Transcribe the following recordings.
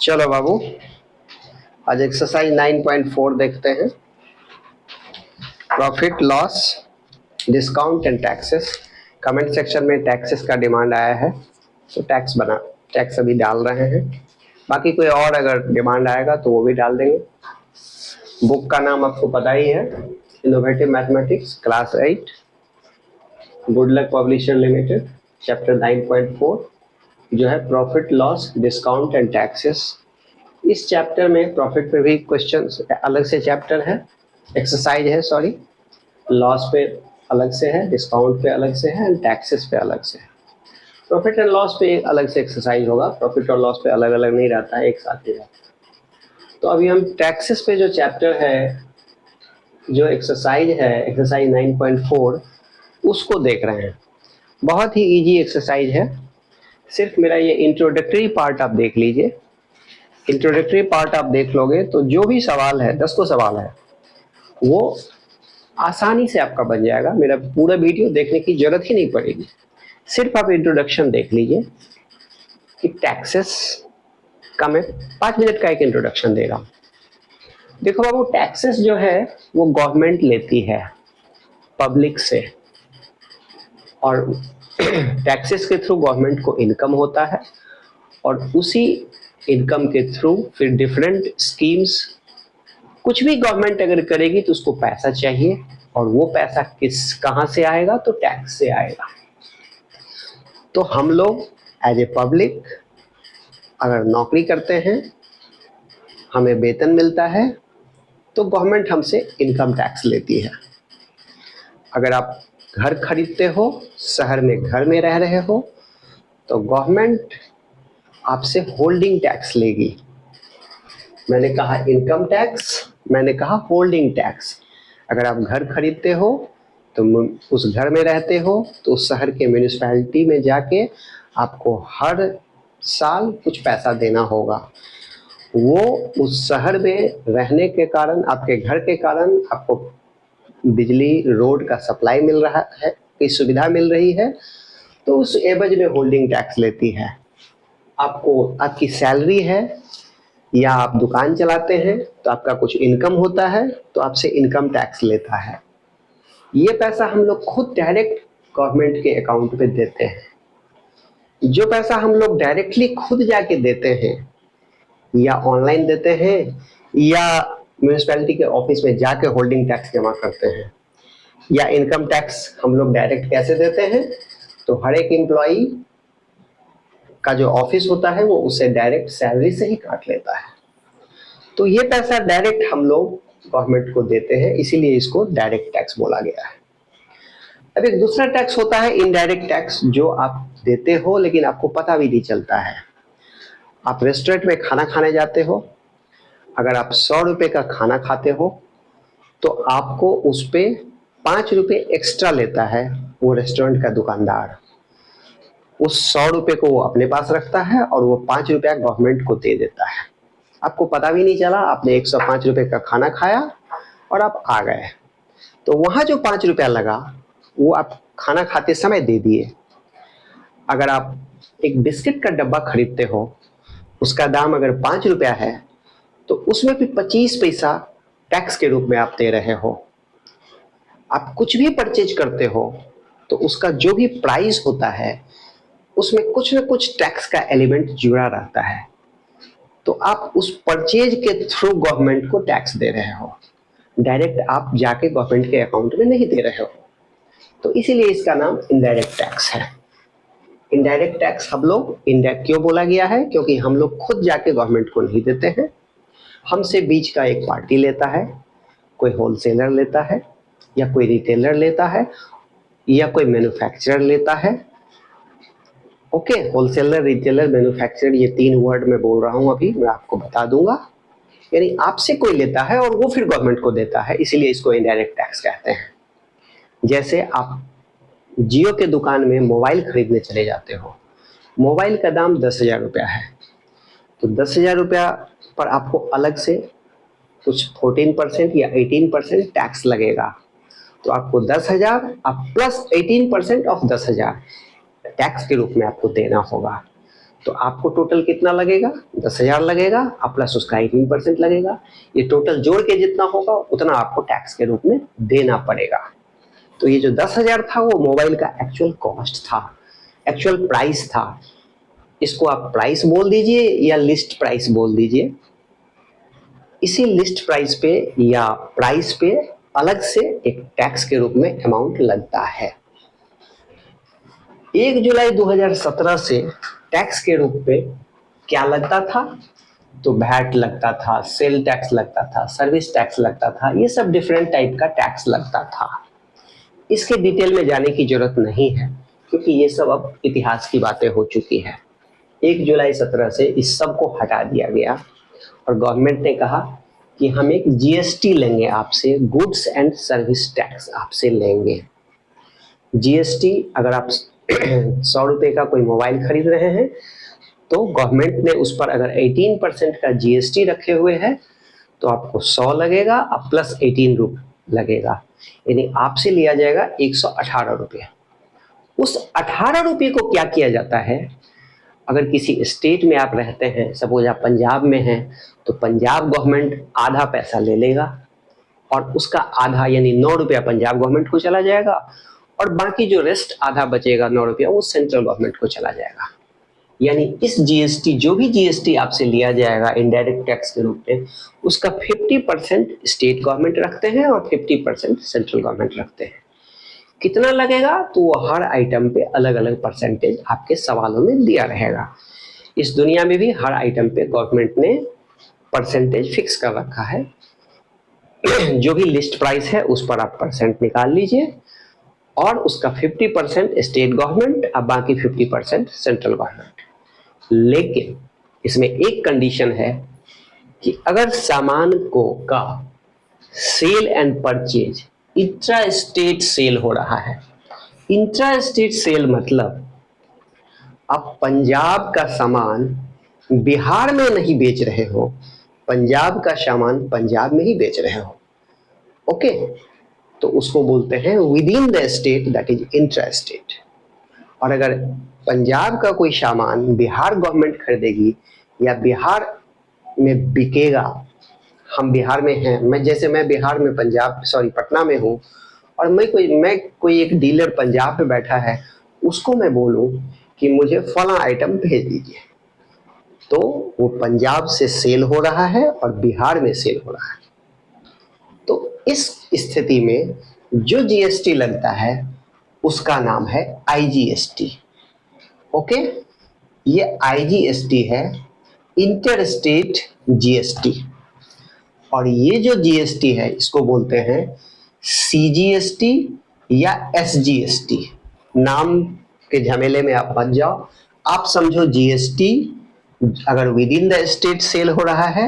चलो बाबू, आज एक्सरसाइज 9.4 देखते हैं। Profit loss discount and taxes. Comment section में टैक्सेस का डिमांड आया है तो टैक्स अभी डाल रहे हैं। बाकी कोई और अगर डिमांड आएगा तो वो भी डाल देंगे। बुक का नाम आपको पता ही है, innovative mathematics class 8, good luck publisher limited, chapter 9.4 जो है profit loss discount and taxes. इस चैप्टर में प्रॉफिट पे भी क्वेश्चन अलग से चैप्टर है, एक्सरसाइज है सॉरी, लॉस पे अलग से है, डिस्काउंट पे अलग से है एंड टैक्सेस पे अलग से है। प्रॉफिट एंड लॉस पे एक अलग से एक्सरसाइज होगा, प्रॉफिट और लॉस पे अलग अलग नहीं रहता है, एक साथ ही रहता है। तो अभी हम टैक्सेस पे जो चैप्टर है, जो एक्सरसाइज है, एक्सरसाइज 9.4 उसको देख रहे हैं। बहुत ही इजी एक्सरसाइज है, सिर्फ मेरा ये इंट्रोडक्टरी पार्ट आप देख लीजिए। इंट्रोडक्टरी पार्ट आप देख लोगे तो जो भी सवाल है, 10 सवाल है, वो आसानी से आपका बन जाएगा। मेरा पूरा वीडियो देखने की जरूरत ही नहीं पड़ेगी, सिर्फ आप इंट्रोडक्शन देख लीजिए कि टैक्सेस का मैं 5 मिनट का एक इंट्रोडक्शन दे रहा हूँ। देखो बाबू, टैक्सेस जो है वो गवर्नमेंट लेती है पब्लिक से, और टैक्सेस के थ्रू गवर्नमेंट को इनकम होता है, और उसी इनकम के थ्रू फिर डिफरेंट स्कीम्स, कुछ भी गवर्नमेंट अगर करेगी तो उसको पैसा चाहिए, और वो पैसा कहाँ से आएगा, तो टैक्स से आएगा। तो हम लोग एज ए पब्लिक अगर नौकरी करते हैं, हमें वेतन मिलता है, तो गवर्नमेंट हमसे इनकम टैक्स लेती है। अगर आप घर खरीदते हो, शहर में घर में रह रहे हो, तो गवर्नमेंट आपसे होल्डिंग टैक्स लेगी। मैंने कहा इनकम टैक्स, मैंने कहा होल्डिंग टैक्स। अगर आप घर खरीदते हो तो उस घर में रहते हो, तो उस शहर के म्यूनिसिपैलिटी में जाके आपको हर साल कुछ पैसा देना होगा। वो उस शहर में रहने के कारण, आपके घर के कारण आपको बिजली, रोड का सप्लाई मिल रहा है, की सुविधा मिल रही है, तो उस एवज में होल्डिंग टैक्स लेती है। आपको, आपकी सैलरी है या आप दुकान चलाते हैं तो आपका कुछ इनकम होता है, तो आपसे इनकम टैक्स लेता है। ये पैसा हम लोग खुद डायरेक्ट गवर्नमेंट के अकाउंट पे देते हैं। जो पैसा हम लोग डायरेक्टली खुद जाके देते हैं, या ऑनलाइन देते हैं, या म्यूनिसिपैलिटी के ऑफिस में जाके होल्डिंग टैक्स जमा करते हैं, या इनकम टैक्स हम लोग डायरेक्ट कैसे देते हैं, तो हर एक एम्प्लॉई का जो ऑफिस होता है वो उसे डायरेक्ट सैलरी से ही काट लेता है। तो ये पैसा डायरेक्ट हम लोग गवर्नमेंट को देते हैं, इसीलिए इसको डायरेक्ट टैक्स बोला गया है। अब एक दूसरा टैक्स होता है इनडायरेक्ट टैक्स, जो आप देते हो लेकिन आपको पता भी नहीं चलता है। आप रेस्टोरेंट में खाना खाने जाते हो, अगर आप 100 रुपए का खाना खाते हो तो आपको उस पे 5 रुपए एक्स्ट्रा लेता है वो रेस्टोरेंट का दुकानदार। उस 100 रुपए को वो अपने पास रखता है और वो 5 रुपया गवर्नमेंट को दे देता है। आपको पता भी नहीं चला, आपने 105 रुपए का खाना खाया और आप आ गए। तो वहां जो 5 रुपया लगा वो आप खाना खाते समय दे दिए। अगर आप एक बिस्किट का डब्बा खरीदते हो, उसका दाम अगर 5 रुपया है, तो उसमें भी 25 पैसा टैक्स के रूप में आप दे रहे हो। आप कुछ भी परचेज करते हो तो उसका जो भी प्राइस होता है उसमें कुछ न कुछ टैक्स का एलिमेंट जुड़ा रहता है। तो आप उस परचेज के थ्रू गवर्नमेंट को टैक्स दे रहे हो, डायरेक्ट आप जाके गवर्नमेंट के अकाउंट में नहीं दे रहे हो। तो इसीलिए इसका नाम इनडायरेक्ट टैक्स है। इनडायरेक्ट टैक्स हम लोग इनडायरेक्ट क्यों बोला गया है, क्योंकि हम लोग खुद जाके गवर्नमेंट को नहीं देते हैं, हमसे बीच का एक पार्टी लेता है, कोई होलसेलर लेता है, या कोई रिटेलर लेता है, या कोई मैन्युफैक्चरर लेता है। ओके, होलसेलर, रिटेलर, मैन्युफैक्चरर, ये 3 वर्ड मैं बोल रहा हूं, अभी मैं आपको बता दूंगा। यानी आपसे कोई लेता है और वो फिर गवर्नमेंट को देता है, इसीलिए इसको इनडायरेक्ट टैक्स कहते हैं। जैसे आप जियो के दुकान में मोबाइल खरीदने चले जाते हो, मोबाइल का दाम 10,000 रुपया है, तो 10,000 रुपया पर आपको अलग से कुछ 14% या 18% टैक्स लगेगा। तो आपको 10,000 आप प्लस 18% ऑफ 10,000 टैक्स के रूप में आपको देना होगा। तो आपको टोटल कितना लगेगा, 10,000 लगेगा और प्लस उसका 18% लगेगा। ये टोटल जोड़ के जितना होगा उतना आपको टैक्स के रूप में देना पड़ेगा। तो ये जो 10,000 था वो मोबाइल का एक्चुअल कॉस्ट था, एक्चुअल प्राइस था। इसको आप प्राइस बोल दीजिए या लिस्ट प्राइस बोल दीजिए। इसी लिस्ट प्राइस पे या प्राइस पे अलग से एक टैक्स के रूप में अमाउंट लगता है। 1 जुलाई 2017 से टैक्स के रूप में क्या लगता था, तो वैट लगता था, सेल टैक्स लगता था, सर्विस टैक्स लगता था, ये सब डिफरेंट टाइप का टैक्स लगता था। इसके डिटेल में जाने की जरूरत नहीं है क्योंकि ये सब अब इतिहास की बातें हो चुकी है। 1 जुलाई 17 से इस सब को हटा दिया गया और गवर्नमेंट ने कहा कि हम एक जीएसटी लेंगे आपसे, गुड्स एंड सर्विस टैक्स आपसे लेंगे। जीएसटी, अगर आप 100 रुपये का कोई मोबाइल खरीद रहे हैं तो गवर्नमेंट ने उस पर अगर 18% का जीएसटी रखे हुए है तो आपको 100 लगेगा और प्लस 18 लगेगा, यानी आपसे लिया जाएगा 118 रुपये। उस 18 रुपये को क्या किया जाता है, अगर किसी स्टेट में आप रहते हैं, सपोज आप पंजाब में हैं, तो पंजाब गवर्नमेंट आधा पैसा ले लेगा और उसका आधा यानी 9 रुपया पंजाब गवर्नमेंट को चला जाएगा और बाकी जो रेस्ट आधा बचेगा 9 रुपया वो सेंट्रल गवर्नमेंट को चला जाएगा। यानी इस जीएसटी, जो भी जीएसटी आपसे लिया जाएगा इनडायरेक्ट टैक्स के रूप में, उसका 50% स्टेट गवर्नमेंट रखते हैं और 50% सेंट्रल गवर्नमेंट रखते हैं। कितना लगेगा तो वो हर आइटम पे अलग अलग परसेंटेज आपके सवालों में दिया रहेगा। इस दुनिया में भी हर आइटम पे गवर्नमेंट ने परसेंटेज फिक्स कर रखा है। जो भी लिस्ट प्राइस है उस पर आप परसेंट निकाल लीजिए और उसका 50% स्टेट गवर्नमेंट और बाकी 50% सेंट्रल गवर्नमेंट। लेकिन इसमें एक कंडीशन है कि अगर सामान को का sale and purchase intra state sale हो रहा है। इंट्रा स्टेट सेल मतलब आप पंजाब का सामान बिहार में नहीं बेच रहे हो, पंजाब का सामान पंजाब में ही बेच रहे हो, ओके, तो उसको बोलते हैं with in the state, that is intra state. और अगर पंजाब का कोई सामान बिहार गवर्नमेंट खरीदेगी या बिहार में बिकेगा, हम बिहार में हैं, मैं बिहार में पटना में हूँ और मैं कोई एक डीलर पंजाब में बैठा है, उसको मैं बोलूँ कि मुझे फला आइटम भेज दीजिए, तो वो पंजाब से सेल हो रहा है और बिहार में सेल हो रहा है। तो इस स्थिति में जो जीएसटी लगता है उसका नाम है आईजीएसटी, ओके। ये आईजीएसटी है, इंटर स्टेट जीएसटी। और ये जो जीएसटी है इसको बोलते हैं सीजीएसटी या एसजीएसटी। नाम के झमेले में आप मत जाओ, आप समझो जीएसटी अगर within the state sale हो रहा है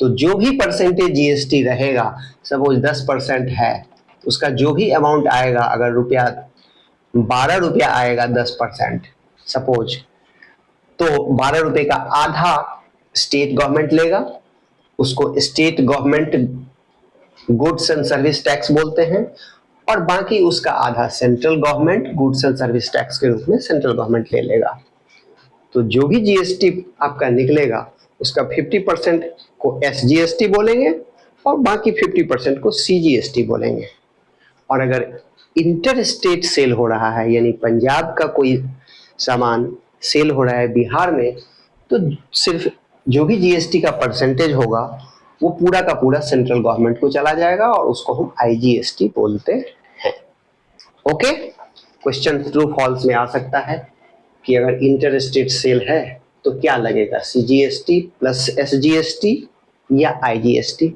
तो जो भी परसेंटेज जीएसटी रहेगा, सपोज 10% है, उसका जो भी अमाउंट आएगा, अगर 12 रुपया आएगा 10% सपोज, तो 12 रुपये का आधा स्टेट गवर्नमेंट लेगा, उसको state government goods and service tax बोलते हैं, और बाकी उसका आधा central government goods and service tax के रूप में सेंट्रल गवर्नमेंट ले लेगा। तो जो भी जीएसटी आपका निकलेगा उसका 50% को एसजीएसटी बोलेंगे और बाकी 50% को सीजीएसटी बोलेंगे। और अगर इंटर स्टेट सेल हो रहा है, यानी पंजाब का कोई सामान सेल हो रहा है बिहार में, तो सिर्फ जो भी जीएसटी का परसेंटेज होगा वो पूरा का पूरा सेंट्रल गवर्नमेंट को चला जाएगा और उसको हम आईजीएसटी बोलते हैं, ओके। क्वेश्चन ट्रू फॉल्स में आ सकता है कि अगर इंटर स्टेट सेल है तो क्या लगेगा, सीजीएसटी प्लस एसजीएसटी या आईजीएसटी।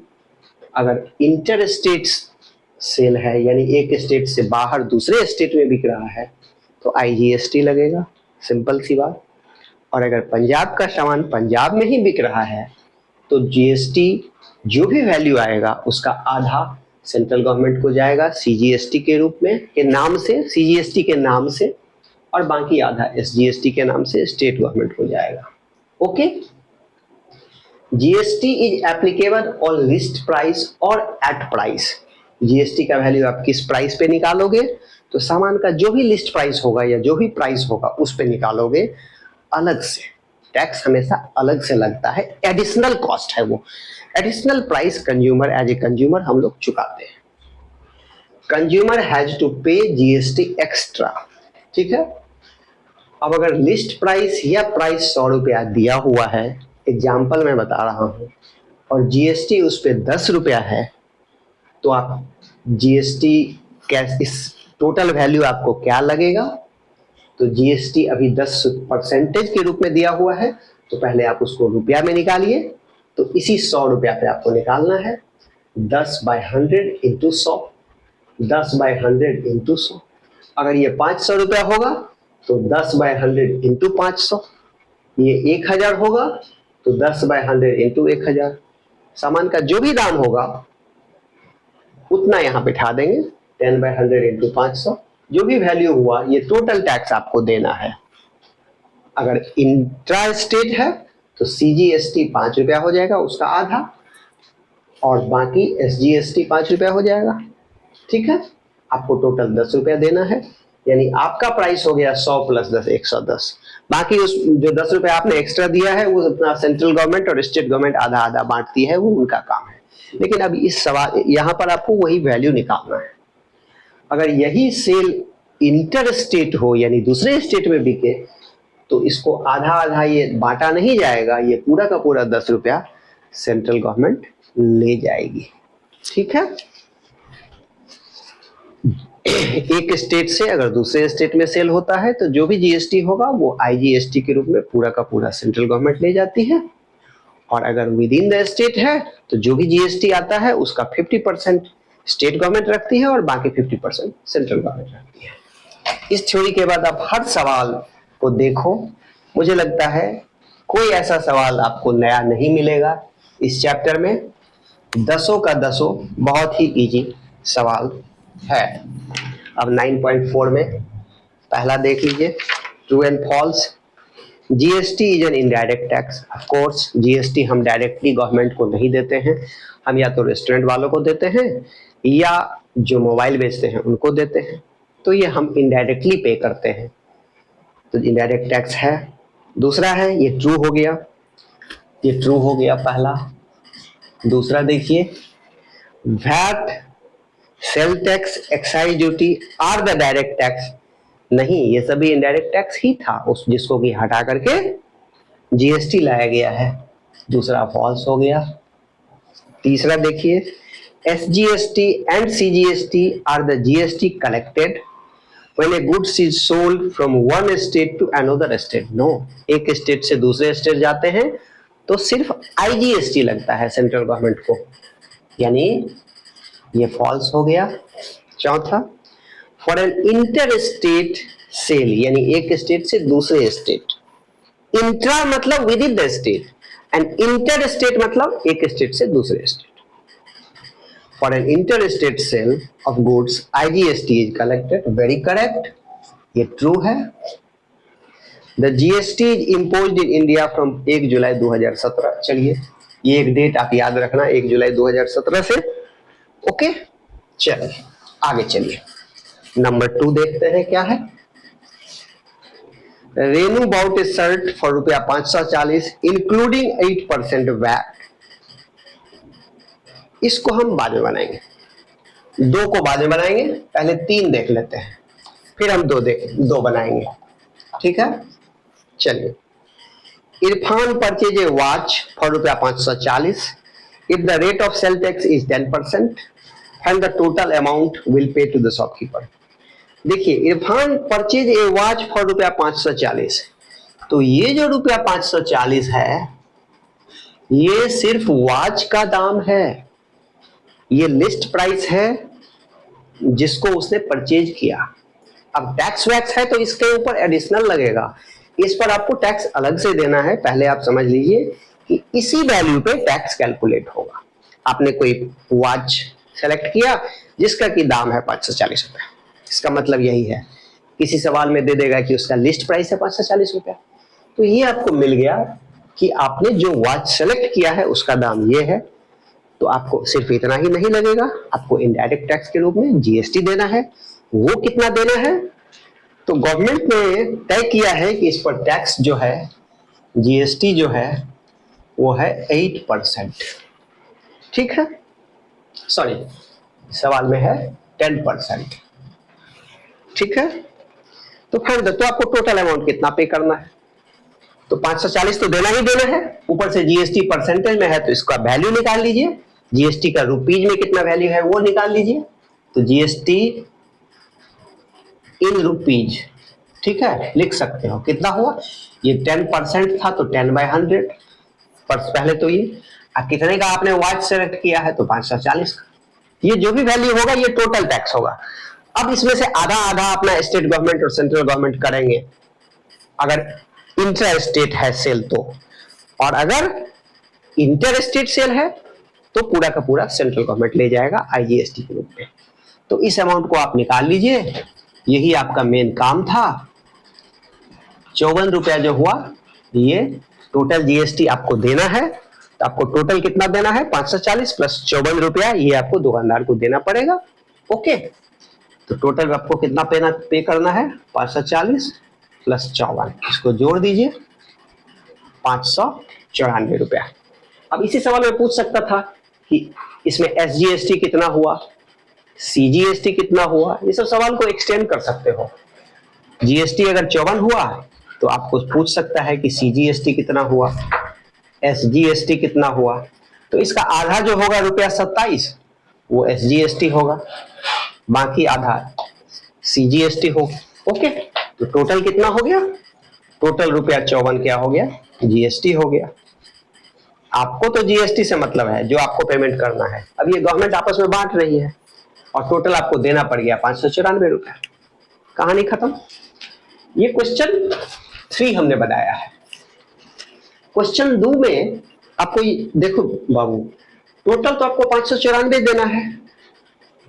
अगर इंटर स्टेट सेल है यानी एक स्टेट से बाहर दूसरे स्टेट में बिक रहा है तो आईजीएसटी लगेगा, सिंपल सी बात। और अगर पंजाब का सामान पंजाब में ही बिक रहा है तो जीएसटी जो भी वैल्यू आएगा उसका आधा सेंट्रल गवर्नमेंट को जाएगा सीजीएसटी के रूप में, के नाम से, सीजीएसटी के नाम से, और बाकी आधा एसजीएसटी के नाम से स्टेट गवर्नमेंट को जाएगा, okay. GST is applicable on list price और एट प्राइस। जीएसटी का वैल्यू आप किस प्राइस पे निकालोगे, तो सामान का जो भी लिस्ट प्राइस होगा या जो भी प्राइस होगा उस पे निकालोगे अलग से, टैक्स हमेशा अलग से लगता है, एडिशनल कॉस्ट है वो, additional price consumer as a consumer हम लोग चुकाते हैं। Consumer has to pay GST extra, ठीक है। अब अगर लिस्ट प्राइस या प्राइस 100 रुपया दिया हुआ है, एग्जाम्पल मैं बता रहा हूं, और जीएसटी उस पर 10 रुपया है, तो आप जीएसटी कैश, इस टोटल वैल्यू आपको क्या लगेगा, तो जीएसटी अभी 10% के रूप में दिया हुआ है, तो पहले आप उसको रुपया में निकालिए, तो इसी 100 रुपया पे आपको निकालना है 10/100 इंटू 100, 10/100 इंटू 100। अगर ये 500 रुपया होगा तो 10/100 इंटू 500, ये 1000 होगा तो 10/100 इंटू 1000। सामान का जो भी दाम होगा उतना यहाँ बिठा देंगे, 10/100 इंटू 500, जो भी वैल्यू हुआ ये टोटल टैक्स आपको देना है। अगर इंट्रा स्टेट है तो सीजीएसटी 5 रुपया हो जाएगा, उसका आधा, और बाकी एसजीएसटी 5 रुपया हो जाएगा, ठीक है। आपको टोटल 10 रुपया देना है, यानी आपका प्राइस हो गया 100 + 10 110। बाकी उस जो 10 रुपया आपने एक्स्ट्रा दिया है वो अपना सेंट्रल गवर्नमेंट और स्टेट गवर्नमेंट आधा आधा बांटती है, वो उनका काम है। लेकिन अब इस सवाल यहाँ पर आपको वही वैल्यू निकालना है। अगर यही सेल इंटर स्टेट हो, यानी दूसरे स्टेट में बिके, तो इसको आधा आधा ये बांटा नहीं जाएगा, ये पूरा का पूरा 10 रुपया सेंट्रल गवर्नमेंट ले जाएगी, ठीक है। एक स्टेट से अगर दूसरे स्टेट में सेल होता है तो जो भी जीएसटी होगा वो आईजीएसटी के रूप में पूरा का पूरा सेंट्रल गवर्नमेंट ले जाती है, और अगर विद इन द स्टेट है तो जो भी जीएसटी आता है उसका 50% स्टेट गवर्नमेंट रखती है और बाकी 50% सेंट्रल गवर्नमेंट रखती है। इस थ्योरी के बाद आप हर सवाल को देखो, मुझे लगता है कोई ऐसा सवाल आपको नया नहीं मिलेगा इस चैप्टर में। 10 का 10 बहुत ही इजी सवाल है। अब 9.4 में पहला देख लीजिए, true and false. GST is an indirect tax. Of course GST हम डायरेक्टली गवर्नमेंट को नहीं देते हैं, हम या तो रेस्टोरेंट वालों को देते हैं या जो मोबाइल बेचते हैं उनको देते हैं, तो ये हम इनडायरेक्टली पे करते हैं, तो इनडायरेक्ट टैक्स है। दूसरा है, ये ट्रू हो गया, ये ट्रू हो गया पहला। दूसरा देखिए, VAT, sale tax, excise duty are the direct tax. नहीं, ये सभी इनडायरेक्ट टैक्स ही था, उस जिसको कि हटा करके जीएसटी लाया गया है। दूसरा फॉल्स हो गया। तीसरा देखिए, SGST and CGST are the GST collected when a goods is sold from one state to another state. No, एक स्टेट से दूसरे स्टेट जाते हैं तो सिर्फ आईजीएसटी लगता है सेंट्रल गवर्नमेंट को, यानी ये फॉल्स हो गया। चौथा, for an inter state sale, यानी एक स्टेट से दूसरे स्टेट। इंट्रा मतलब within the state, and inter state मतलब एक स्टेट से दूसरे state. For an inter state sale of goods IGST is collected, very correct, ये ट्रू है। The GST is imposed in India from 1 July 2017। चलिए, ये एक डेट आप याद रखना, 1 जुलाई 2017 से। ओके, चलिए आगे चलिए। नंबर 2 देखते हैं क्या है। Renu bought a shirt for रुपया 540 इंक्लूडिंग 8% वैट। इसको हम बाद में बनाएंगे, 2 को बाद में बनाएंगे, पहले 3 देख लेते हैं, फिर हम 2 बनाएंगे, ठीक है। चलिए, Irfan purchase a watch for रुपया 540 if the rate of sale tax is 10% and the total amount will pay to the shopkeeper। देखिए, Irfan purchase a watch for रुपया 540, तो ये जो रुपया 540 है ये सिर्फ वॉच का दाम है, ये लिस्ट प्राइस है जिसको उसने परचेज किया। अब टैक्स वैक्स है तो इसके ऊपर एडिशनल लगेगा, इस पर आपको टैक्स अलग से देना है। पहले आप समझ लीजिए कि इसी वैल्यू पे टैक्स कैलकुलेट होगा। आपने कोई वॉच सेलेक्ट किया जिसका की दाम है 540 रुपया, इसका मतलब यही है, किसी सवाल में दे देगा कि उसका लिस्ट प्राइस है 540 रुपया, तो ये आपको मिल गया कि आपने जो वॉच सेलेक्ट किया है उसका दाम ये है। तो आपको सिर्फ इतना ही नहीं लगेगा, आपको इनडायरेक्ट टैक्स के रूप में जीएसटी देना है। वो कितना देना है, तो गवर्नमेंट ने तय किया है कि इस पर टैक्स जो है जीएसटी जो है वो है 8%, ठीक है, सॉरी सवाल में है 10%, ठीक है। तो फाइंड द, तो आपको टोटल अमाउंट कितना पे करना है, तो 540 तो देना ही देना है, ऊपर से जीएसटी परसेंटेज में है तो इसका वैल्यू निकाल लीजिए, जीएसटी का रुपीज में कितना वैल्यू है वो निकाल लीजिए, तो जीएसटी इन रुपीज, ठीक है, लिख सकते हो कितना हुआ, ये 10% था तो 10/100 पर पहले तो ये कितने का आपने वाट सेलेक्ट किया है तो 540 का, ये जो भी वैल्यू होगा ये टोटल टैक्स होगा। अब इसमें से आधा आधा अपना स्टेट गवर्नमेंट और सेंट्रल गवर्नमेंट करेंगे अगर इंटर स्टेट है सेल तो, और अगर इंटर स्टेट सेल है तो पूरा का पूरा सेंट्रल गवर्नमेंट ले जाएगा आईजीएसटी के रूप में। तो इस अमाउंट को आप निकाल लीजिए, यही आपका मेन काम था। 54 रुपया जो हुआ ये टोटल जीएसटी आपको देना है, तो आपको टोटल कितना देना है 540 प्लस 54 रुपया, ये आपको दुकानदार को देना पड़ेगा। ओके, तो टोटल आपको कितना पे करना है 540 प्लस 54, इसको जोड़ दीजिए 594 रुपया। अब इसी सवाल में पूछ सकता था कि इसमें एसजीएसटी कितना हुआ, सीजीएसटी कितना हुआ, ये सब सवाल को एक्सटेंड कर सकते हो। जीएसटी अगर 54 हुआ तो आपको पूछ सकता है कि सीजीएसटी कितना हुआ, एसजीएसटी कितना हुआ, तो इसका आधा जो होगा ₹27 वो एसजीएसटी होगा, बाकी आधा सीजीएसटी होगा। ओके, तो टोटल कितना हो गया, टोटल ₹54 क्या हो गया, जीएसटी हो गया। आपको तो जीएसटी से मतलब है जो आपको पेमेंट करना है, अब ये गवर्नमेंट आपस में बांट रही है और टोटल आपको देना पड़ गया 594 रुपया, कहानी खत्म। ये क्वेश्चन 3 हमने बनाया है। क्वेश्चन 2 में आपको देखो बाबू, टोटल तो आपको 594 देना है,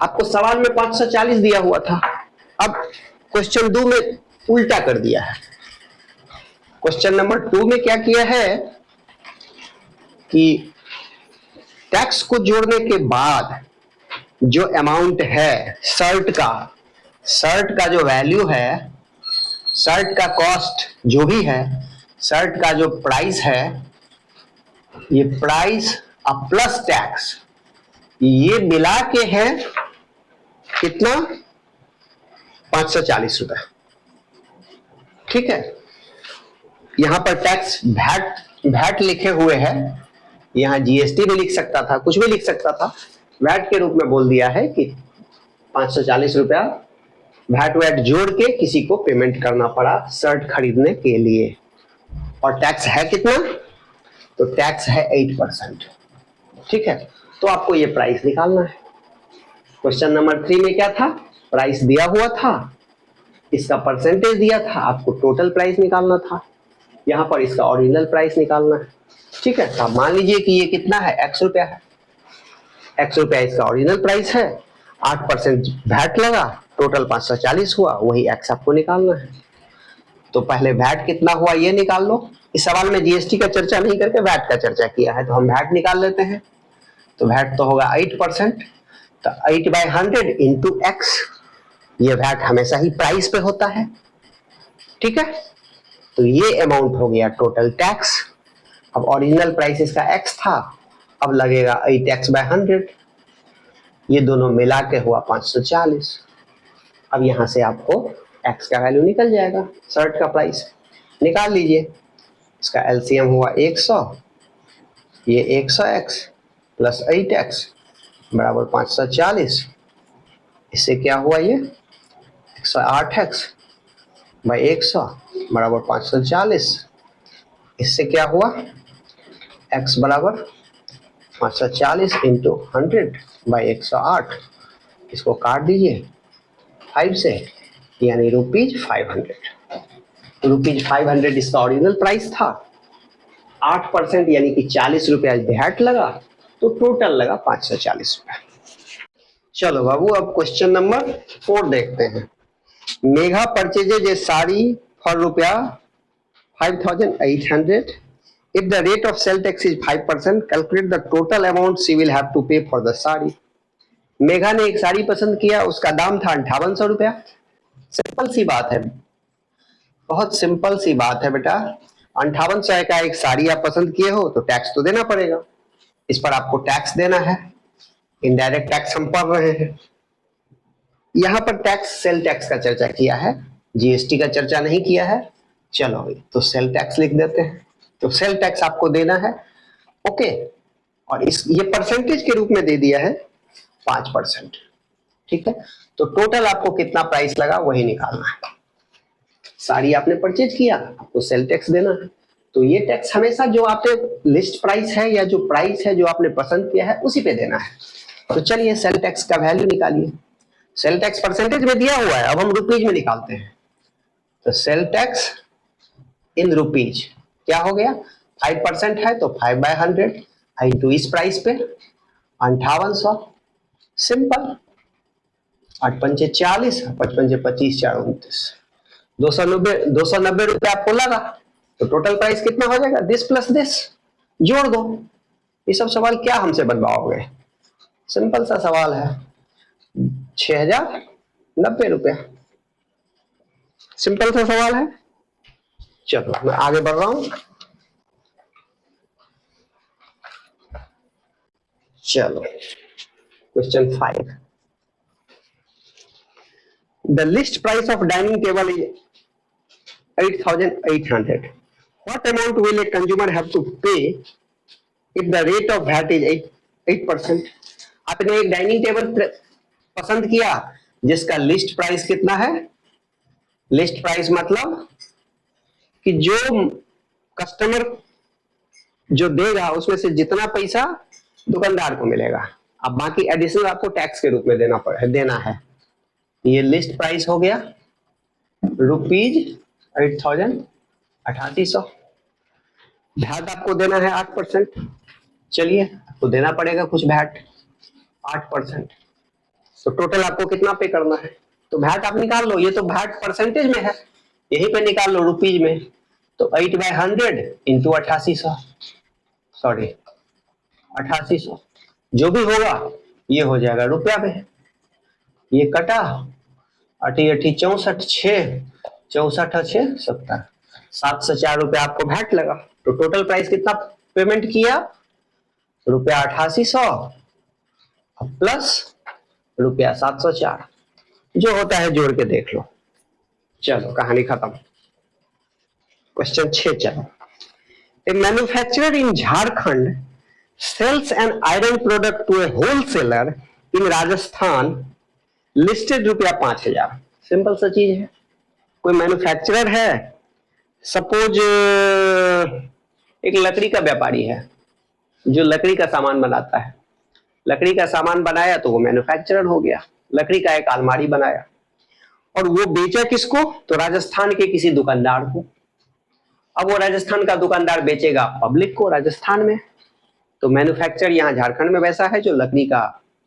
आपको सवाल में 540 दिया हुआ था, अब क्वेश्चन 2 में उल्टा कर दिया है। क्वेश्चन नंबर 2 में क्या किया है कि टैक्स को जोड़ने के बाद जो अमाउंट है शर्ट का जो वैल्यू है, शर्ट का कॉस्ट जो भी है, शर्ट का जो प्राइस है, ये प्राइस अब प्लस टैक्स, ये मिला के है कितना 540 रुपए, ठीक है। यहां पर टैक्स वैट लिखे हुए हैं, यहां जीएसटी भी लिख सकता था, कुछ भी लिख सकता था, वैट के रूप में बोल दिया है कि 540 रुपया वैट जोड़ के किसी को पेमेंट करना पड़ा शर्ट खरीदने के लिए, और टैक्स है कितना, तो टैक्स है 8%, ठीक है। तो आपको ये प्राइस निकालना है। क्वेश्चन नंबर 3 में क्या था, प्राइस दिया हुआ था, इसका परसेंटेज दिया था, आपको टोटल प्राइस निकालना था, यहां पर इसका ओरिजिनल प्राइस निकालना है, ठीक है। तो मान लीजिए कि ये कितना है, x रुपया है, x रुपया इसका ओरिजिनल प्राइस है, 8% वैट लगा, टोटल 540 हुआ, वही x आपको निकालना है। तो पहले वैट कितना हुआ ये निकाल लो, इस सवाल में जीएसटी का चर्चा नहीं करके वैट का चर्चा किया है, तो हम वैट निकाल लेते हैं। तो वैट तो होगा 8%, तो 8/100 इंटू एक्स, ये वैट हमेशा ही प्राइस पे होता है, ठीक है। तो ये अमाउंट हो गया टोटल टैक्स। अब ओरिजिनल प्राइस इसका x था, अब लगेगा 8x/100, ये दोनों मिला के हुआ 540। अब यहां से आपको x का वैल्यू निकल जाएगा, शर्ट का प्राइस निकाल लीजिए, इसका एलसीएम हुआ 100, ये 100x प्लस 8x बराबर 540, इससे क्या हुआ, ये 108x बाई 100 बराबर 540, इससे क्या हुआ, x बराबर 540 इंटू 100 बाई 108, इसको काट दीजिए 5 से, यानी ₹500। ₹500 इसका ओरिजिनल प्राइस था, 8% यानी कि 40 रुपया वैट लगा, तो टोटल लगा 540 रुपया। चलो बाबू अब क्वेश्चन नंबर 4 देखते हैं। Megha purchases A sari for ₹5,800. If the rate of sale tax is 5%, calculate the total amount she will have to pay for the sari. Megha ने एक साड़ी पसंद किया, उसका दाम था 5800 रुपया। सिंपल सी बात है, बहुत सिंपल सी बात है बेटा, 5800 का एक साड़ी आप पसंद किए हो तो टैक्स तो देना पड़ेगा, इस पर आपको टैक्स देना है, इनडायरेक्ट टैक्स हम पढ़ रहे हैं। यहां पर टैक्स सेल टैक्स का चर्चा किया है, जीएसटी का चर्चा नहीं किया है। चलो तो सेल टैक्स लिख देते हैं, तो सेल टैक्स आपको देना है, ओके। और इस ये परसेंटेज के रूप में दे दिया है 5%, ठीक है। तो टोटल आपको कितना प्राइस लगा वही निकालना है। साड़ी आपने परचेज किया, आपको सेल टैक्स देना है, तो ये टैक्स हमेशा जो आपने लिस्ट प्राइस है या जो प्राइस है जो आपने पसंद किया है उसी पे देना है। तो चलिए सेल टैक्स का वैल्यू निकालिए। सेल टैक्स परसेंटेज में दिया हुआ है, अब हम रुपीज में निकालते हैं। तो सेल टैक्स इन रुपीज क्या हो गया, 5% है तो 5/100 इंटू इस प्राइस पे 5800, सिंपल। 8 पंचे 40, 5 पंचे 25, 4 29, 290 रुपए आपको लगा, तो टोटल प्राइस कितना हो जाएगा, दिस प्लस दिस, जोड़ दो। ये सब सवाल क्या हमसे बनवाओगे, सिंपल सा सवाल है, 6090 रुपया, सिंपल सा सवाल है। चलो मैं आगे बढ़ रहा हूं। चलो question 5, the list price of dining table is 8800, what amount will a consumer have to pay if the rate of VAT is 8%? आपने एक डाइनिंग टेबल पसंद किया जिसका लिस्ट प्राइस कितना है, लिस्ट प्राइस मतलब कि जो कस्टमर जो देगा उसमें से जितना पैसा दुकानदार को मिलेगा, अब बाकी एडिशनल आपको टैक्स के रूप में देना है। ये लिस्ट प्राइस हो गया रुपीज 8800, वैट आपको देना है 8%, चलिए आपको देना पड़ेगा कुछ वैट 8%, तो टोटल आपको कितना पे करना है, तो वैट आप निकाल लो, ये तो वैट परसेंटेज में है, यही पे निकाल लो रुपीज में, तो 8/100 इंटू 8800, सॉरी 8800, जो भी होगा ये हो जाएगा रुपया में, ये कटा 8 8 64 6 64 6 70, 704 रुपया आपको वैट लगा, तो टोटल प्राइस कितना पेमेंट किया, रुपया 8800 प्लस रुपया 704, जो होता है जोड़ के देख लो। चलो कहानी खत्म। क्वेश्चन 6 चलो, a manufacturer in Jharkhand sells an iron product to a wholesaler in Rajasthan, listed rupaya 5000, simple सा चीज है। कोई मैन्युफैक्चरर है, सपोज एक लकड़ी का व्यापारी है जो लकड़ी का सामान बनाता है, लकड़ी का सामान बनाया तो वो मैन्युफैक्चरर हो गया, लकड़ी का एक अलमारी बनाया और वो बेचा किसको, तो राजस्थान के किसी दुकानदार को। अब वो राजस्थान का दुकानदार बेचेगा पब्लिक को राजस्थान में, तो मैन्युफैक्चर यहाँ झारखंड में वैसा है जो लकड़ी का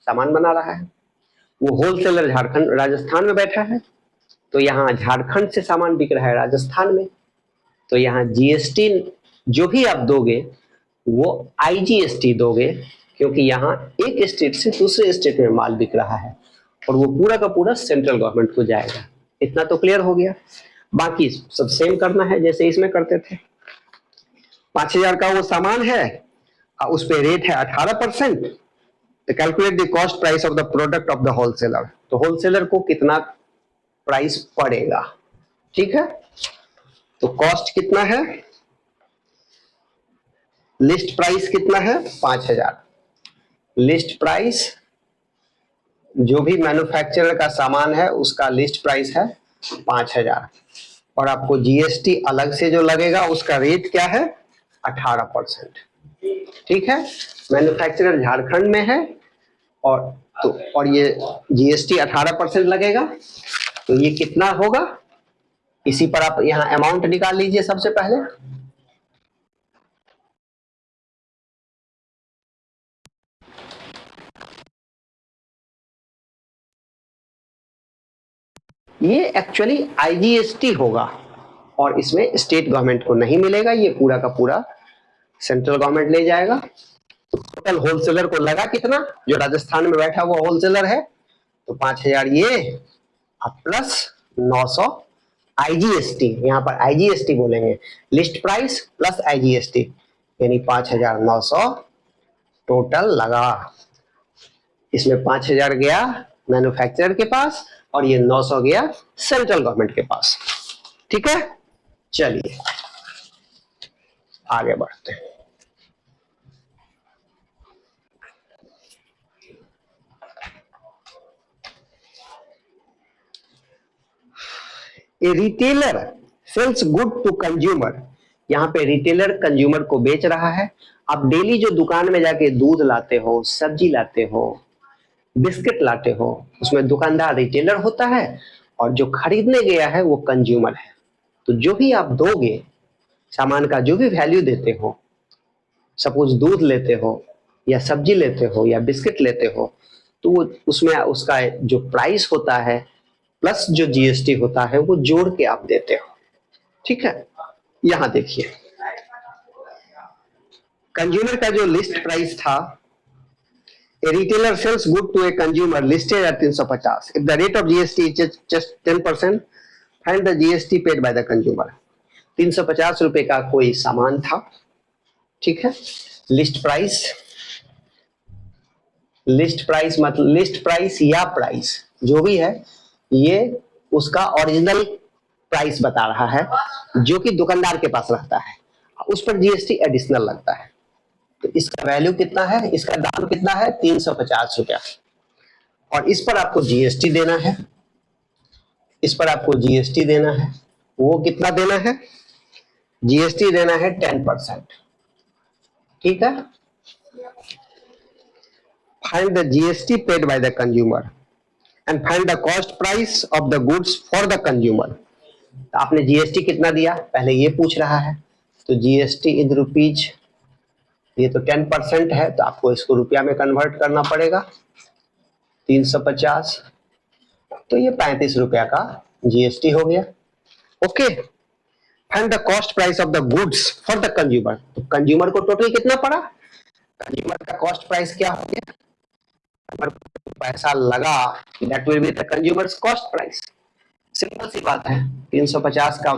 सामान बना रहा है, वो होलसेलर झारखंड राजस्थान में बैठा है, तो यहाँ झारखंड से सामान बिक रहा है राजस्थान में, तो यहाँ जीएसटी जो भी आप दोगे वो आईजीएसटी दोगे, क्योंकि यहाँ एक स्टेट से दूसरे स्टेट में माल बिक रहा है और वो पूरा का पूरा सेंट्रल गवर्नमेंट को जाएगा। इतना तो क्लियर हो गया, बाकी सब सेम करना है जैसे इसमें करते थे। 5000 का वो सामान है, उस पे रेट है 18%, तो calculate the cost price of the product of the wholesaler, तो होलसेलर को कितना प्राइस पड़ेगा, ठीक है। तो कॉस्ट कितना है, लिस्ट प्राइस कितना है 5000, लिस्ट प्राइस जो भी मैन्युफैक्चरर का सामान है उसका लिस्ट प्राइस है 5000, और आपको जीएसटी अलग से जो लगेगा उसका रेट क्या है 18%, ठीक है। मैन्युफैक्चरर झारखंड में है और ये जीएसटी 18% लगेगा, तो ये कितना होगा, इसी पर आप यहाँ अमाउंट निकाल लीजिए सबसे पहले। ये एक्चुअली आईजीएसटी होगा और इसमें स्टेट गवर्नमेंट को नहीं मिलेगा, ये पूरा का पूरा सेंट्रल गवर्नमेंट ले जाएगा। तो टोटल होलसेलर को लगा कितना, जो राजस्थान में बैठा हुआ होलसेलर है, तो 5000 ये प्लस 900 आईजीएसटी, यहाँ पर आईजीएसटी बोलेंगे, लिस्ट प्राइस प्लस आईजीएसटी, यानी 5,900 टोटल लगा। इसमें 5,000 गया मैन्युफैक्चरर के पास और ये 900 गया सेंट्रल गवर्नमेंट के पास। ठीक है, चलिए आगे बढ़ते हैं। A retailer sells good to consumer, यहाँ पे रिटेलर कंज्यूमर को बेच रहा है। आप डेली जो दुकान में जाके दूध लाते हो, सब्जी लाते हो, बिस्किट लाते हो, उसमें दुकानदार रिटेलर होता है और जो खरीदने गया है वो कंज्यूमर है। तो जो भी आप दोगे सामान का, जो भी वैल्यू देते हो, सपोज दूध लेते हो या सब्जी लेते हो या बिस्किट लेते हो, तो वो उसमें उसका जो प्राइस होता है प्लस जो जीएसटी होता है वो जोड़ के आप देते हो। ठीक है, यहां देखिए कंज्यूमर का जो लिस्ट प्राइस था, a retailer sells good to a consumer listed at 350 if the rate of GST is just 10%, find the GST paid by the consumer। 350 रुपए का कोई सामान था, ठीक है, लिस्ट प्राइस मतलब लिस्ट प्राइस या प्राइस जो भी है, ये उसका ओरिजिनल प्राइस बता रहा है जो कि दुकानदार के पास रहता है, उस पर जीएसटी एडिशनल लगता है। तो इसका वैल्यू कितना है, इसका दाम कितना है, 350 रुपया, और इस पर आपको जीएसटी देना है, इस पर आपको जीएसटी देना है। वो कितना देना है, जीएसटी देना है 10%। ठीक है, find the GST paid by the consumer and find the cost price of the goods for the consumer. तो आपने जीएसटी कितना दिया, पहले ये पूछ रहा है, तो जीएसटी इन रुपीज, ये तो 10% है, तो आपको इसको रुपया में कन्वर्ट करना पड़ेगा, 350, तो ये 35 रुपया का जीएसटी हो गया। Okay, find the cost price of the goods for the consumer. तो कंज्यूमर को टोटल कितना पड़ा, कंज्यूमर का कॉस्ट प्राइस क्या हो गया, पैसा लगा, that will be the consumers cost price. Simple सी बात है, 350 का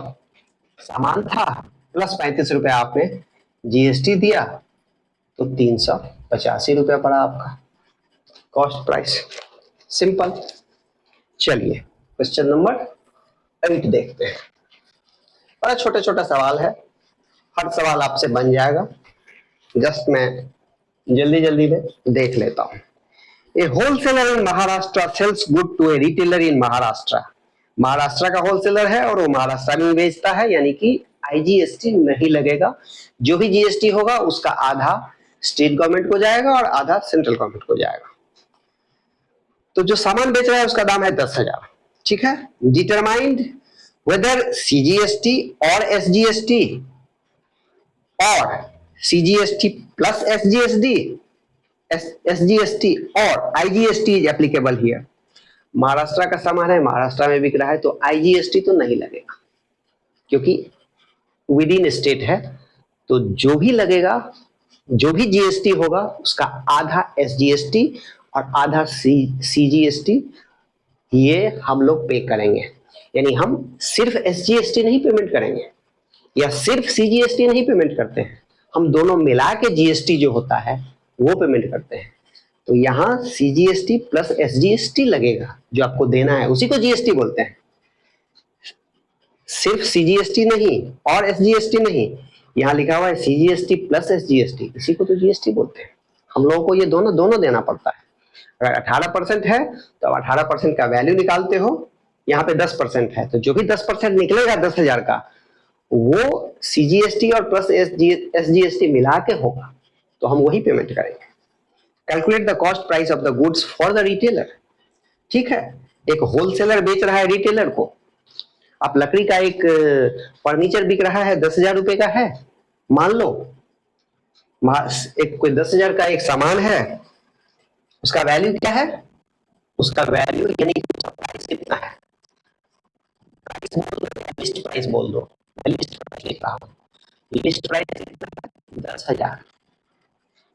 सामान था प्लस 35 रुपया आपने जीएसटी दिया, तो 385 रुपया पड़ा आपका कॉस्ट प्राइस। सिंपल। चलिए क्वेश्चन नंबर 8 देखते हैं। बड़ा छोटा छोटा सवाल है, हर सवाल आपसे बन जाएगा, जस्ट मैं जल्दी जल्दी में देख लेता हूं। A wholesaler in Maharashtra sells good to a retailer in Maharashtra. Maharashtra का होलसेलर है और वो महाराष्ट्र में बेचता है, यानी कि आईजीएसटी नहीं लगेगा। जो भी जीएसटी होगा उसका आधा स्टेट गवर्नमेंट को जाएगा और आधा सेंट्रल गवर्नमेंट को जाएगा। तो जो सामान बेच रहा है उसका दाम है 10,000। ठीक है, डिटरमाइंड वेदर सीजीएसटी और एसजीएसटी और सीजीएसटी प्लस एसजीएसटी और IGST is applicable here. Maharashtra का सामान है, महाराष्ट्र में बिक रहा है, तो आईजीएसटी तो नहीं लगेगा क्योंकि विद इन स्टेट है। तो जो भी लगेगा, जो भी जीएसटी होगा उसका आधा एसजीएसटी और आधा सीजीएसटी ये हम लोग पे करेंगे। यानी हम सिर्फ एसजीएसटी नहीं पेमेंट करेंगे या सिर्फ सीजीएसटी नहीं पेमेंट करते हैं, हम दोनों मिला के जीएसटी जो होता है वो पेमेंट करते हैं। तो यहाँ सीजीएसटी प्लस एसजीएसटी लगेगा, जो आपको देना है उसी को जीएसटी बोलते हैं। सिर्फ सीजीएसटी नहीं और एसजीएसटी नहीं, यहाँ लिखा हुआ है सीजीएसटी प्लस एसजीएसटी, इसी को तो जीएसटी बोलते हैं। हम लोगों को ये दोनों देना पड़ता है। अगर 18% है तो आप 18% का वैल्यू निकालते हो, यहाँ पे 10% है, तो जो भी 10% निकलेगा 10,000 का, वो सीजीएसटी और प्लस एसजीएसटी मिला के होगा, तो हम वही पेमेंट करेंगे। Calculate the cost price of the goods for the retailer. ठीक है, एक होलसेलर बेच रहा है रिटेलर को, आप लकड़ी का एक फर्नीचर बिक रहा है 10,000 रुपए का है, मान लो एक कोई 10,000 का एक सामान है, उसका वैल्यू क्या है, उसका वैल्यू यानी प्राइस कितना है, प्राइस बोल दो, लिस्ट प्राइस बोल दो, लिस्ट प्राइस लिख रहा हूं, लिस्ट प्राइस कितना है 10,000।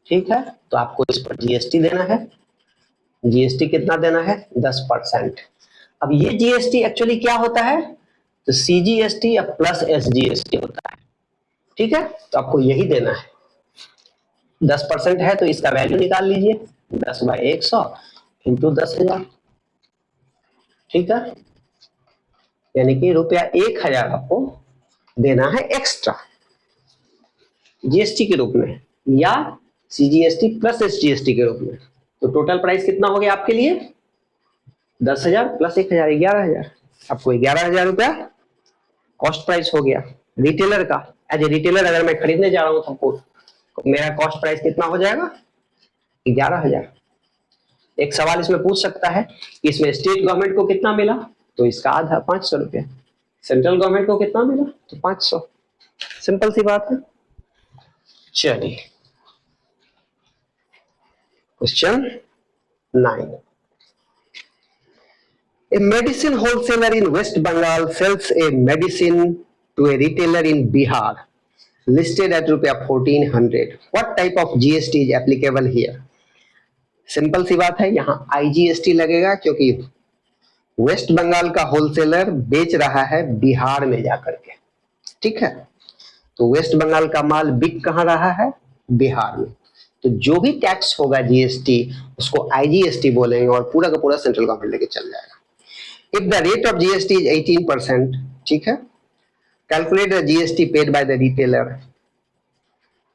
ठीक है, तो आपको इस पर जीएसटी देना है, जीएसटी कितना देना है 10%। अब ये जीएसटी एक्चुअली क्या होता है, तो सीजीएसटी या प्लस एसजीएसटी होता है, ठीक है। तो आपको यही देना है, 10% है तो इसका वैल्यू निकाल लीजिए, 10/100 इंटू 10,000, ठीक है। यानी कि ₹1,000 आपको देना है एक्स्ट्रा जीएसटी के रूप में या सीजीएसटी प्लस एसजीएसटी के रूप में। तो टोटल प्राइस कितना हो गया आपके लिए? 10,000 प्लस 1,000, 11,000। आपको 11,000 रुपया कॉस्ट प्राइस हो गया रिटेलर का। एज ए रिटेलर अगर मैं खरीदने जा रहा हूँ तो मेरा कॉस्ट प्राइस कितना हो जाएगा? 11,000। एक सवाल इसमें पूछ सकता है कि इसमें स्टेट गवर्नमेंट को कितना मिला, तो इसका आधा 500 रुपया। सेंट्रल गवर्नमेंट को कितना मिला, तो 500। सिंपल सी बात है। चलिए question 9। A medicine wholesaler in West Bengal sells a medicine to a retailer in Bihar listed at ₹1,400. What type of GST is applicable here? Simple सी बात है, यहाँ IGST लगेगा क्योंकि वेस्ट बंगाल का होलसेलर बेच रहा है बिहार में जाकर के, ठीक है। तो वेस्ट बंगाल का माल बिक कहाँ रहा है? बिहार में। तो जो भी टैक्स होगा जीएसटी उसको IGST बोलेंगे और पूरा का पूरा सेंट्रल गवर्नमेंट लेके चल जाएगा। If the rate of GST is 18%, ठीक है, calculate the GST paid by the retailer.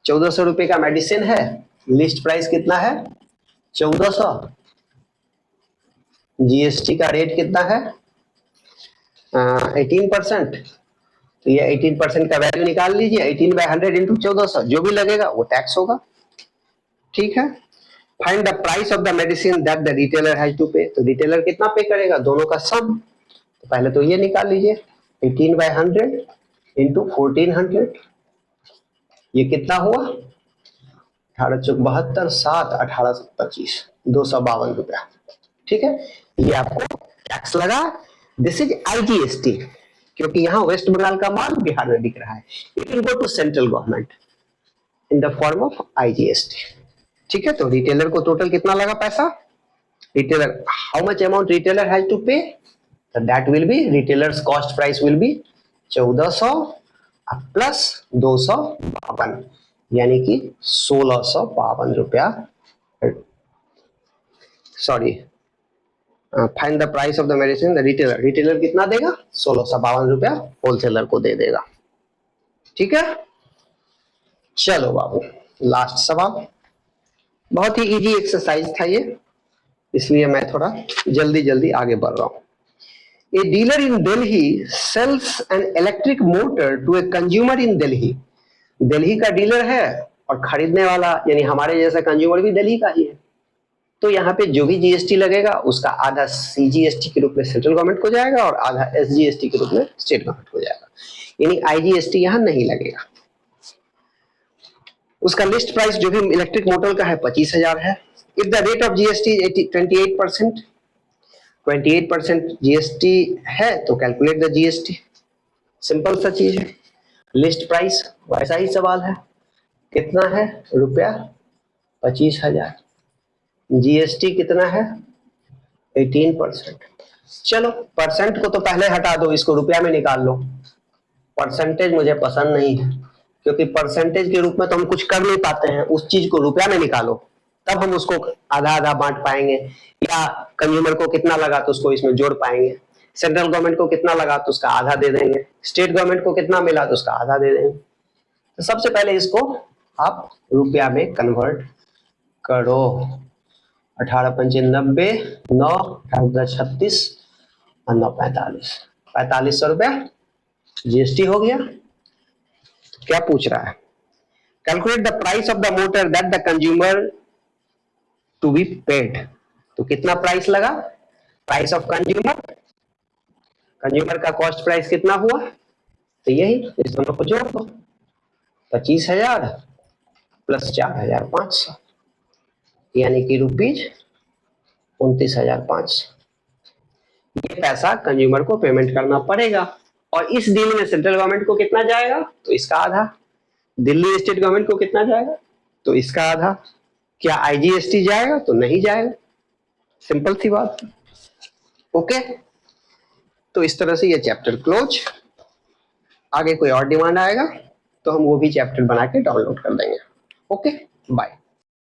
1,400 रुपए का मेडिसिन है, लिस्ट प्राइस कितना है? 1,400। जीएसटी का रेट कितना है? 18%। तो ये 18% का वैल्यू निकाल लीजिए, 18/100 इंटू 1,400, जो भी लगेगा वो टैक्स होगा, ठीक है। Find the price of the medicine that the retailer has to pay. तो रिटेलर कितना पे करेगा? दोनों का सम। तो पहले तो ये निकाल लीजिए, 18/100 इंटू 1,400, ये कितना हुआ? 1872, 7, 1825, 252 रुपया, ठीक है। ये आपको टैक्स लगा। दिस इज IGST, क्योंकि यहाँ वेस्ट बंगाल का माल बिहार में बिक रहा है। It will go to central government in the form of IGST, ठीक है। तो रिटेलर को टोटल कितना लगा पैसा? Retailer, how much amount retailer has to pay? That will be, retailers cost price will be 1,400 plus 252, यानी कि 1,652 रुपया। Sorry, find the price of the medicine the retailer. Retailer कितना देगा? 1,652 रुपया होलसेलर को दे देगा, ठीक है। चलो बाबू, लास्ट सवाल। बहुत ही इजी एक्सरसाइज था ये, इसलिए मैं थोड़ा जल्दी जल्दी आगे बढ़ रहा हूँ। A dealer in Delhi sells an electric motor to a consumer in Delhi. Delhi का डीलर है और खरीदने वाला यानी हमारे जैसा कंज्यूमर भी दिल्ली का ही है। तो यहाँ पे जो भी जीएसटी लगेगा उसका आधा सीजीएसटी के रूप में सेंट्रल गवर्नमेंट को जाएगा और आधा एसजीएसटी के रूप में स्टेट गवर्नमेंट को जाएगा, यानी IGST यहाँ नहीं लगेगा। उसका लिस्ट प्राइस जो भी इलेक्ट्रिक मोटर का है 25,000 है। If the rate of GST 28%, 28% GST है तो कैलकुलेट द जीएसटी। सिंपल सा चीज है। लिस्ट प्राइस वैसा ही सवाल है, कितना है? ₹25,000। जीएसटी कितना है? 18%। चलो परसेंट को तो पहले हटा दो, इसको रुपया में निकाल लो। परसेंटेज मुझे पसंद नहीं है, क्योंकि परसेंटेज के रूप में तो हम कुछ कर नहीं पाते हैं। उस चीज को रुपया में निकालो, तब हम उसको आधा आधा बांट पाएंगे, या कंज्यूमर को कितना लगा तो उसको इसमें जोड़ पाएंगे। सेंट्रल गवर्नमेंट को कितना लगा तो उसका आधा दे देंगे, स्टेट गवर्नमेंट को कितना मिला तो उसका आधा दे देंगे। तो सबसे पहले इसको आप रुपया में कन्वर्ट करो। 18×5 = 9, 36 और 9 45, 4500 रुपया जीएसटी हो गया। क्या पूछ रहा है? Calculate the price of the motor that the consumer to be paid. तो कितना प्राइस लगा? प्राइस ऑफ कंज्यूमर, कंज्यूमर का कॉस्ट प्राइस कितना हुआ? तो यही, इस दोनों को जोड़ दो, 25,000 प्लस 4,500, यानी कि ₹29,500। ये पैसा कंज्यूमर को पेमेंट करना पड़ेगा। और इस डील में सेंट्रल गवर्नमेंट को कितना जाएगा? तो इसका आधा। दिल्ली स्टेट गवर्नमेंट को कितना जाएगा? तो इसका आधा। क्या IGST जाएगा? तो नहीं जाएगा। सिंपल सी बात। ओके, तो इस तरह से ये चैप्टर क्लोज। आगे कोई और डिमांड आएगा तो हम वो भी चैप्टर बना के डाउनलोड कर देंगे। Okay, bye.